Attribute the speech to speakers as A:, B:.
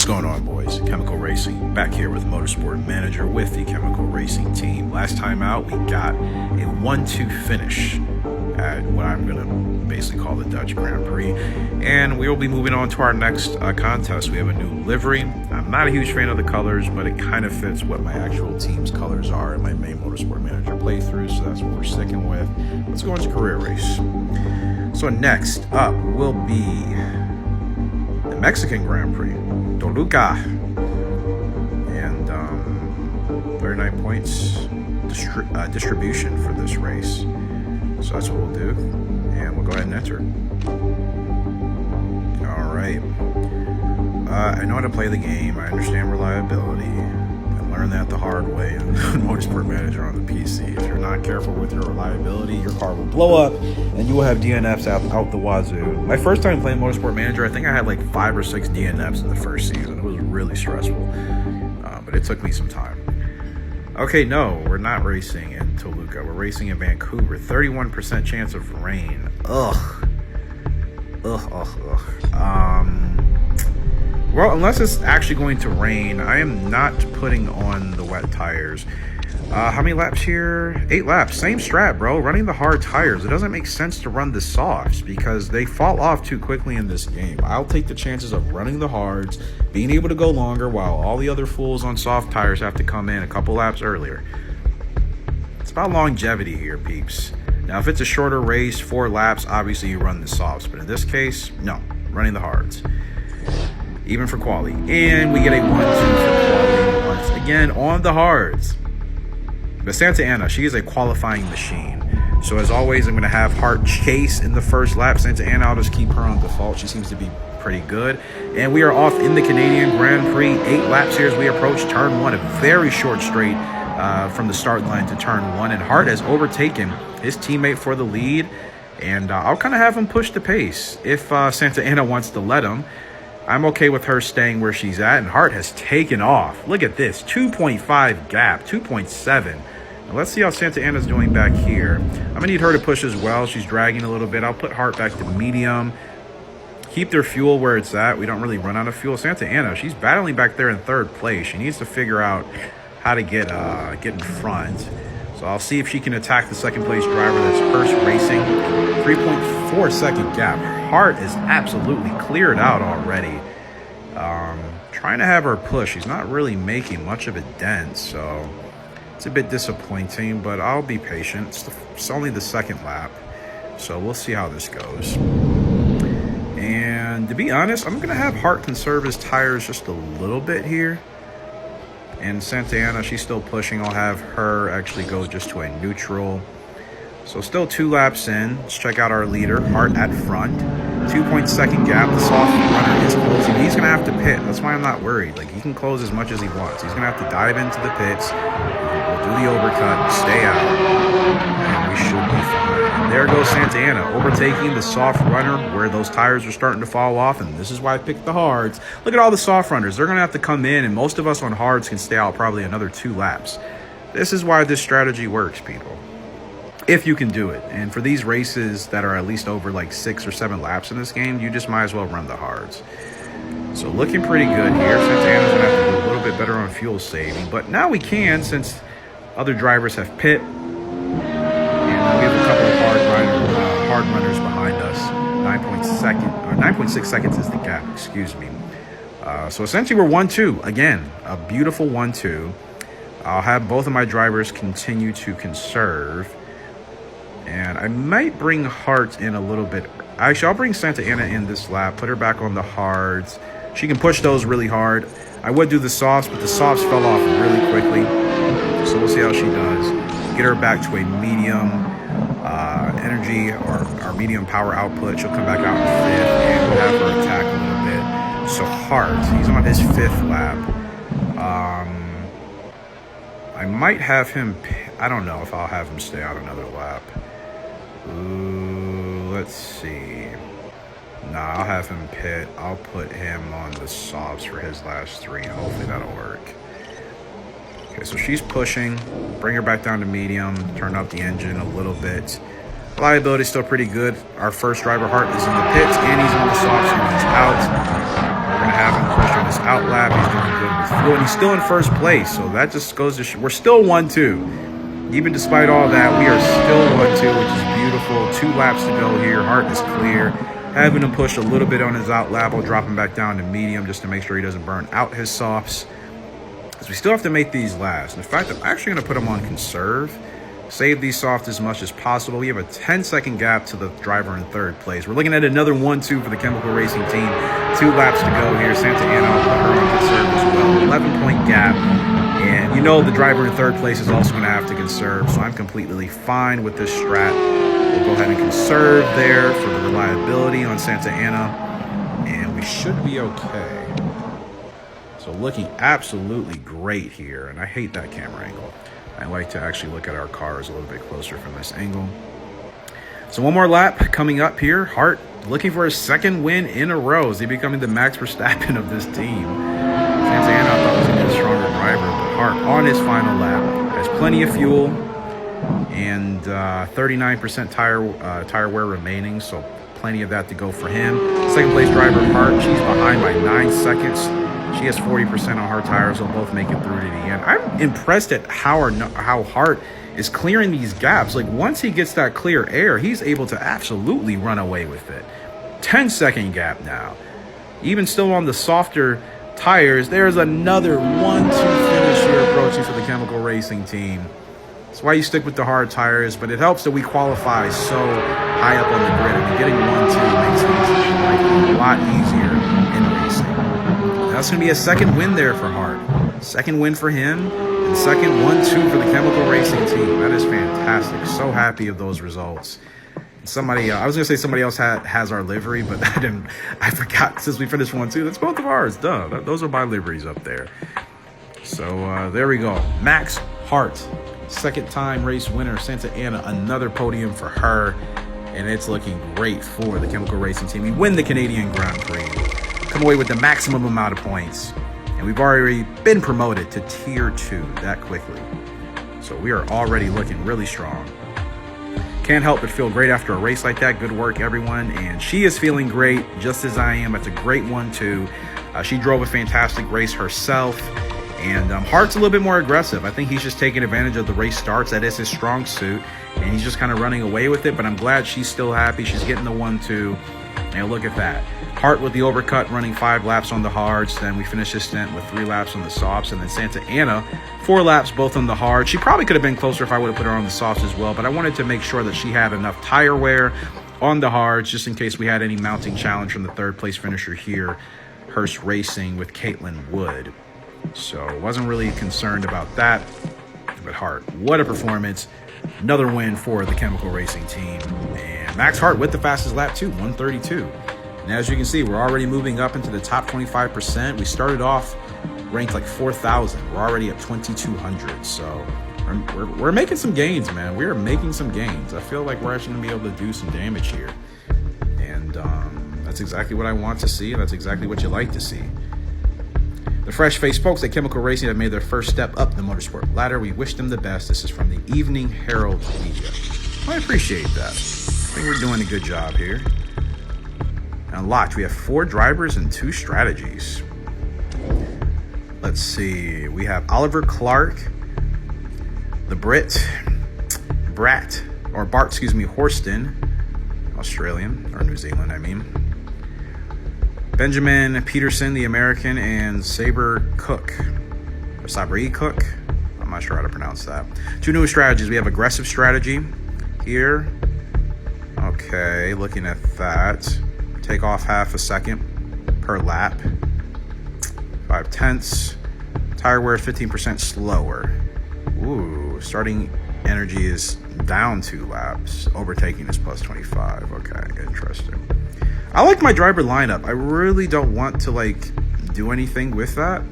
A: What's going on, boys? Chemical Racing back here with Motorsport Manager with the Chemical Racing team. Last time out, we got a 1-2 finish at what I'm going to basically call the Dutch Grand Prix. And we will be moving on to our next contest. We have a new livery. I'm not a huge fan of the colors, but it kind of fits what my actual team's colors are in my main Motorsport Manager playthrough, so that's what we're sticking with. Let's go into career race. So next up will be the Mexican Grand Prix, Toluca, and 39 points distribution for this race. So that's what we'll do, and we'll go ahead and enter. All right. I know how to play the game. I understand reliability. I learned that the hard way in Motorsport Manager on the PC. If you're not careful with your reliability, your car will blow up, and you will have DNFs out the wazoo. My first time playing Motorsport Manager, I think I had like 5 or 6 DNFs in the first season. It was really stressful, but it took me some time. Okay, no, we're not racing in Toluca. We're racing in Vancouver. 31% chance of rain. Ugh. Well, unless it's actually going to rain, I am not putting on the wet tires. How many laps here? 8 laps. Same strat, bro. Running the hard tires. It doesn't make sense to run the softs because they fall off too quickly in this game. I'll take the chances of running the hards, being able to go longer while all the other fools on soft tires have to come in a couple laps earlier. It's about longevity here, peeps. Now, if it's a shorter race, 4 laps, obviously you run the softs. But in this case, no. Running the hards. Even for quali. And we get a 1-2 for quali once again on the hards. But Santa Ana, she is a qualifying machine. So as always, I'm going to have Hart chase in the first lap. Santa Ana, I'll just keep her on default. She seems to be pretty good. And we are off in the Canadian Grand Prix. 8 laps here as we approach turn 1. A very short straight from the start line to turn 1. And Hart has overtaken his teammate for the lead. And I'll kind of have him push the pace if Santa Ana wants to let him. I'm okay with her staying where she's at, and Hart has taken off. Look at this, 2.5 gap, 2.7. Now let's see how Santa Ana's doing back here. I'm gonna need her to push as well. She's dragging a little bit. I'll put Hart back to medium. Keep their fuel where it's at. We don't really run out of fuel. Santa Ana, she's battling back there in 3rd place. She needs to figure out how to get in front. So I'll see if she can attack the 2nd place driver that's first racing. 3.4 second gap. Hart is absolutely cleared out already. Trying to have her push. She's not really making much of a dent, so it's a bit disappointing, but I'll be patient. It's only the 2nd lap, so we'll see how this goes. And to be honest, I'm going to have Hart conserve his tires just a little bit here. And Santa Ana, she's still pushing. I'll have her actually go just to a neutral. So still 2 laps in. Let's check out our leader, Hart at front. 2.2 gap. The soft runner is closing. He's going to have to pit. That's why I'm not worried. Like, he can close as much as he wants. He's going to have to dive into the pits. We'll do the overcut, stay out, and we should be fine. There goes Santa Ana, overtaking the soft runner where those tires are starting to fall off, and this is why I picked the hards. Look at all the soft runners. They're going to have to come in, and most of us on hards can stay out probably another 2 laps. This is why this strategy works, people. If you can do it. And for these races that are at least over like 6 or 7 laps in this game, you just might as well run the hards. So looking pretty good here. Santa Ana's going to have to do a little bit better on fuel saving. But now we can, since other drivers have pit. And we have a couple of hard runners behind us. 9.6 seconds is the gap, excuse me. So essentially we're 1-2. Again, a beautiful 1-2. I'll have both of my drivers continue to conserve. And I might bring Hart in a little bit. Actually, I'll bring Santa Ana in this lap, put her back on the hards. She can push those really hard. I would do the softs, but the softs fell off really quickly. So we'll see how she does. Get her back to a medium energy or medium power output. She'll come back out in 5th, and we'll have her attack a little bit. So Hart, he's on his 5th lap. I might have him, I don't know if I'll have him stay out another lap. Ooh, let's see. Nah, I'll have him pit. I'll put him on the softs for his last 3. Hopefully that'll work. Okay, so she's pushing. Bring her back down to medium. Turn up the engine a little bit. Reliability is still pretty good. Our first driver, Hart, is in the pits, and he's on the softs, and he's out. We're going to have him push on his out lap. He's doing good with fuel, and he's still in first place. So that just goes to we're still 1-2. Even despite all that, we are still 1-2, which is beautiful. 2 laps to go here. Hart is clear. Having him push a little bit on his out lap. I'll drop him back down to medium just to make sure he doesn't burn out his softs. Because we still have to make these last. In fact, I'm actually going to put him on conserve. Save these softs as much as possible. We have a 10-second gap to the driver in third place. We're looking at another 1-2 for the Chemical Racing team. 2 laps to go here. Santa Ana, I'll put her on conserve as well. 11-point gap. And you know the driver in third place is also going to have to conserve. So I'm completely fine with this strat. We'll go ahead and conserve there for the reliability on Santa Ana. And we should be okay. So looking absolutely great here. And I hate that camera angle. I like to actually look at our cars a little bit closer from this angle. So one more lap coming up here. Hart looking for his 2nd win in a row. Is he becoming the Max Verstappen of this team? Santa Ana I thought was a bit stronger driver, but Hart on his final lap has plenty of fuel and 39% tire wear remaining, so plenty of that to go for him. 2nd place driver Hart, she's behind by 9 seconds. She has 40% on her tires. They'll both make it through to the end. I'm impressed at how Hart is clearing these gaps. Like, once he gets that clear air, he's able to absolutely run away with it. 10-second gap now. Even still on the softer tires, there's another 1-2 finish here approaching for the Chemical Racing team. That's why you stick with the hard tires, but it helps that we qualify so high up on the grid. And getting 1-2 makes things a lot easier in racing. That's going to be a 2nd win there for Hart. 2nd win for him, and 2nd 1-2 for the Chemical Racing team. That is fantastic. So happy of those results. Somebody, I was going to say somebody else has our livery, but I forgot since we finished 1-2. That's both of ours. Duh. Those are my liveries up there. So there we go. Max Hart, 2nd time race winner. Santa Ana, another podium for her. And it's looking great for the Chemical Racing team. We win the Canadian Grand Prix. Come away with the maximum amount of points, and we've already been promoted to tier 2 that quickly. So we are already looking really strong. Can't help but feel great after a race like that. Good work, everyone. And she is feeling great, just as I am. That's a great 1-2. She drove a fantastic race herself. And Hart's a little bit more aggressive. I think he's just taking advantage of the race starts. That is his strong suit. And he's just kind of running away with it. But I'm glad she's still happy. She's getting the 1-2. And look at that. Hart with the overcut, running 5 laps on the hards. Then we finish his stint with 3 laps on the softs. And then Santa Ana, 4 laps both on the hard. She probably could have been closer if I would have put her on the softs as well. But I wanted to make sure that she had enough tire wear on the hards, just in case we had any mounting challenge from the 3rd place finisher here, Hearst Racing with Caitlin Wood. So wasn't really concerned about that. But Hart, what a performance. Another win for the Chemical Racing team. And Max Hart with the fastest lap too, 132. And as you can see, we're already moving up into the top 25%. We started off ranked like 4,000. We're already at 2,200. So we're making some gains, man. We are making some gains. I feel like we're actually going to be able to do some damage here. And that's exactly what I want to see. And that's exactly what you like to see. The fresh-faced folks at Chemical Racing have made their first step up the motorsport ladder. We wish them the best. This is from the Evening Herald Media. I appreciate that. I think we're doing a good job here. Unlocked, we have 4 drivers and 2 strategies. Let's see. We have Oliver Clark, the Bart, Horston, Australian, or New Zealand, I mean. Benjamin Peterson, the American, and Sabre Cook. I'm not sure how to pronounce that. 2 new strategies. We have aggressive strategy here. Okay, looking at that. Take off half a second per lap. 5/10. Tire wear 15% slower. Ooh, starting energy is down 2 laps. Overtaking is plus 25. Okay, interesting. I like my driver lineup. I really don't want to do anything with that.